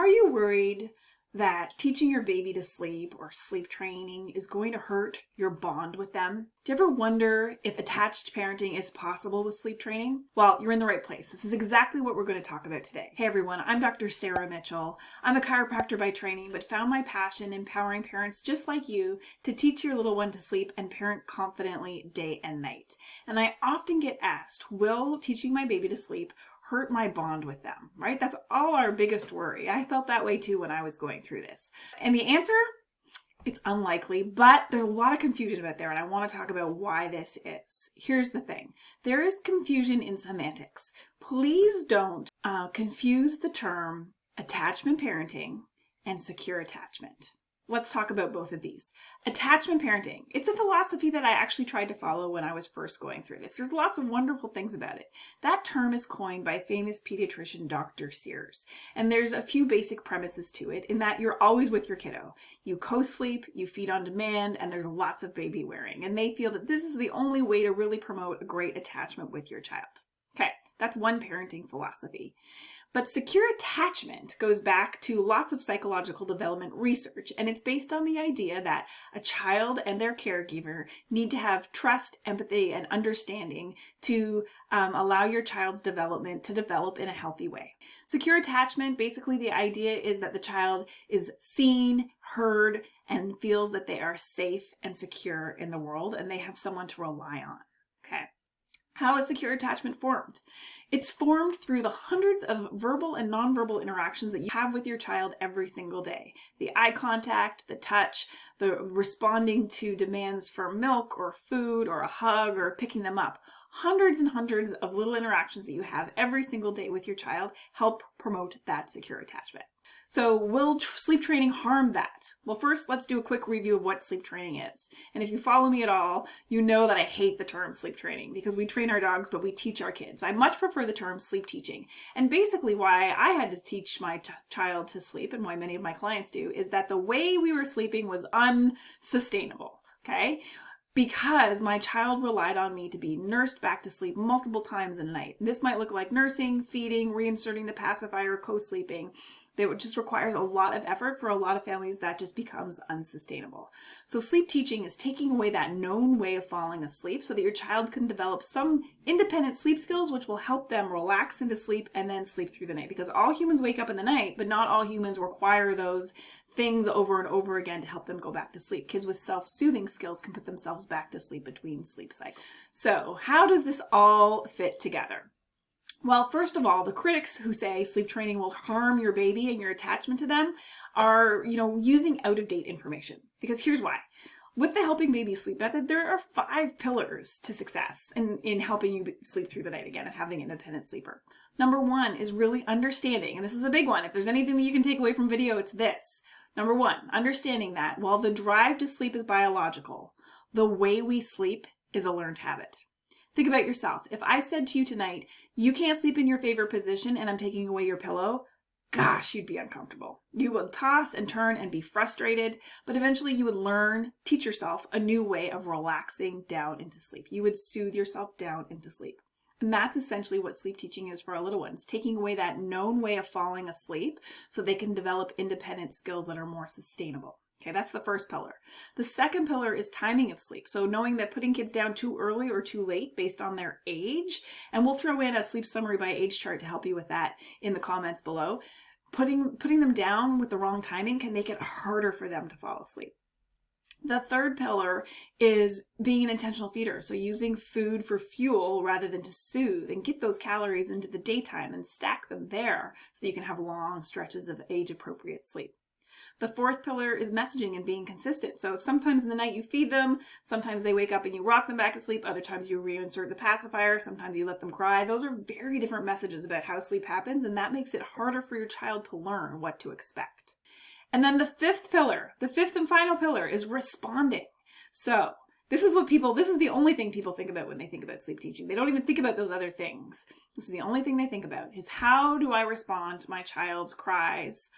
Are you worried that teaching your baby to sleep or sleep training is going to hurt your bond with them? Do you ever wonder if attached parenting is possible with sleep training? Well, you're in the right place. This is exactly what we're going to talk about today. Hey everyone, I'm Dr. Sarah Mitchell. I'm a chiropractor by training, but found my passion empowering parents just like you to teach your little one to sleep and parent confidently day and night. And I often get asked, will teaching my baby to sleep hurt my bond with them, right? That's all our biggest worry. I felt that way too when I was going through this. And the answer, it's unlikely, but there's a lot of confusion about there, and I want to talk about why this is. Here's the thing. There is confusion in semantics. Please don't confuse the term attachment parenting and secure attachment. Let's talk about both of these. Attachment parenting. It's a philosophy that I actually tried to follow when I was first going through this. There's lots of wonderful things about it. That term is coined by famous pediatrician Dr. Sears. And there's a few basic premises to it in that you're always with your kiddo. You co-sleep, you feed on demand, and there's lots of baby wearing. And they feel that this is the only way to really promote a great attachment with your child. Okay, that's one parenting philosophy. But secure attachment goes back to lots of psychological development research, and it's based on the idea that a child and their caregiver need to have trust, empathy, and understanding to allow your child's development to develop in a healthy way. Secure attachment, basically the idea is that the child is seen, heard, and feels that they are safe and secure in the world, and they have someone to rely on. Okay. How is secure attachment formed? It's formed through the hundreds of verbal and nonverbal interactions that you have with your child every single day. The eye contact, the touch, the responding to demands for milk or food or a hug or picking them up. Hundreds and hundreds of little interactions that you have every single day with your child help promote that secure attachment. So will sleep training harm that? Well, first, let's do a quick review of what sleep training is. And if you follow me at all, you know that I hate the term sleep training because we train our dogs, but we teach our kids. I much prefer the term sleep teaching. And basically why I had to teach my child to sleep, and why many of my clients do, is that the way we were sleeping was unsustainable, okay? Because my child relied on me to be nursed back to sleep multiple times a night. This might look like nursing, feeding, reinserting the pacifier, co-sleeping. That just requires a lot of effort for a lot of families. That just becomes unsustainable. So sleep teaching is taking away that known way of falling asleep so that your child can develop some independent sleep skills which will help them relax into sleep and then sleep through the night. Because all humans wake up in the night, but not all humans require those things over and over again to help them go back to sleep. Kids with self-soothing skills can put themselves back to sleep between sleep cycles. So how does this all fit together? Well, first of all, the critics who say sleep training will harm your baby and your attachment to them are, using out-of-date information. Because here's why. With the Helping Babies Sleep method, there are 5 pillars to success in helping you sleep through the night again and having an independent sleeper. Number 1 is really understanding, and this is a big one. If there's anything that you can take away from video, it's this. Number 1, understanding that while the drive to sleep is biological, the way we sleep is a learned habit. Think about yourself. If I said to you tonight, you can't sleep in your favorite position and I'm taking away your pillow, gosh, you'd be uncomfortable. You would toss and turn and be frustrated, but eventually you would teach yourself a new way of relaxing down into sleep. You would soothe yourself down into sleep. And that's essentially what sleep teaching is for our little ones, taking away that known way of falling asleep so they can develop independent skills that are more sustainable. Okay, that's the first pillar. The second pillar is timing of sleep. So knowing that putting kids down too early or too late based on their age, and we'll throw in a sleep summary by age chart to help you with that in the comments below. Putting them down with the wrong timing can make it harder for them to fall asleep. The third pillar is being an intentional feeder. So using food for fuel rather than to soothe, and get those calories into the daytime and stack them there so that you can have long stretches of age-appropriate sleep. The fourth pillar is messaging and being consistent. So if sometimes in the night you feed them, sometimes they wake up and you rock them back to sleep, other times you reinsert the pacifier, sometimes you let them cry. Those are very different messages about how sleep happens, and that makes it harder for your child to learn what to expect. And then the fifth pillar, the fifth and final pillar, is responding. So this is the only thing people think about when they think about sleep teaching. They don't even think about those other things. This is the only thing they think about, is how do I respond to my child's cries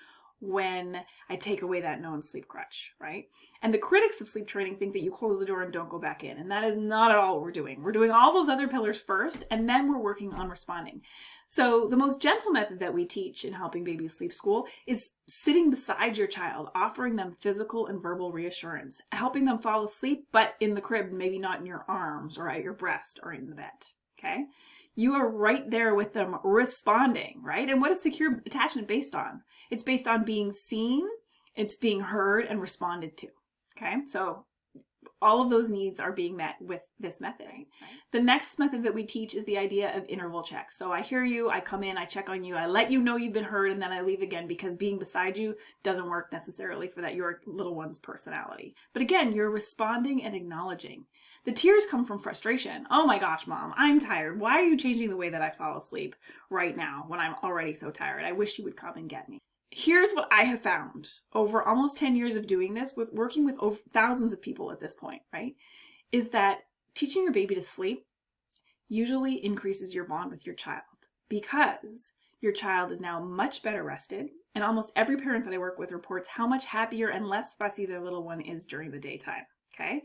when I take away that known sleep crutch, right? And the critics of sleep training think that you close the door and don't go back in. And that is not at all what we're doing. We're doing all those other pillars first, and then we're working on responding. So the most gentle method that we teach in Helping Babies Sleep School is sitting beside your child, offering them physical and verbal reassurance, helping them fall asleep, but in the crib, maybe not in your arms or at your breast or in the bed, okay? You are right there with them responding, right? And what is secure attachment based on? It's based on being seen, it's being heard and responded to, okay? So all of those needs are being met with this method. Right? The next method that we teach is the idea of interval checks. So I hear you, I come in, I check on you, I let you know you've been heard, and then I leave again, because being beside you doesn't work necessarily for your little one's personality. But again, you're responding and acknowledging. The tears come from frustration. Oh my gosh, Mom, I'm tired. Why are you changing the way that I fall asleep right now when I'm already so tired? I wish you would come and get me. Here's what I have found over almost 10 years of doing this, with working with over thousands of people at this point, right? Is that teaching your baby to sleep usually increases your bond with your child, because your child is now much better rested. And almost every parent that I work with reports how much happier and less fussy their little one is during the daytime, okay?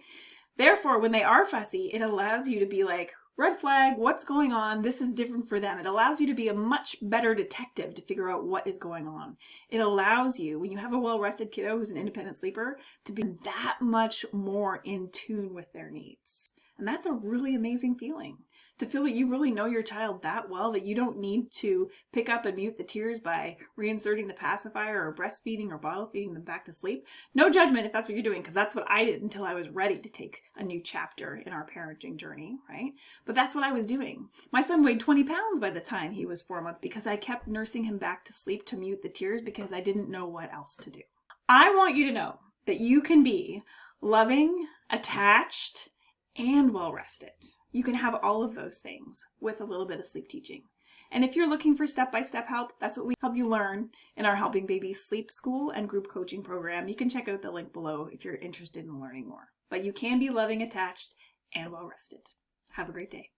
Therefore, when they are fussy, it allows you to be like, red flag, what's going on? This is different for them. It allows you to be a much better detective to figure out what is going on. It allows you, when you have a well-rested kiddo who's an independent sleeper, to be that much more in tune with their needs. And that's a really amazing feeling. To feel that you really know your child that well that you don't need to pick up and mute the tears by reinserting the pacifier or breastfeeding or bottle feeding them back to sleep. No judgment if that's what you're doing, because that's what I did until I was ready to take a new chapter in our parenting journey, right? But that's what I was doing. My son weighed 20 pounds by the time he was 4 months because I kept nursing him back to sleep to mute the tears because I didn't know what else to do. I want you to know that you can be loving, attached, and well-rested. You can have all of those things with a little bit of sleep teaching. And if you're looking for step-by-step help, that's what we help you learn in our Helping Babies Sleep School and group coaching program. You can check out the link below if you're interested in learning more. But you can be loving, attached, and well-rested. Have a great day.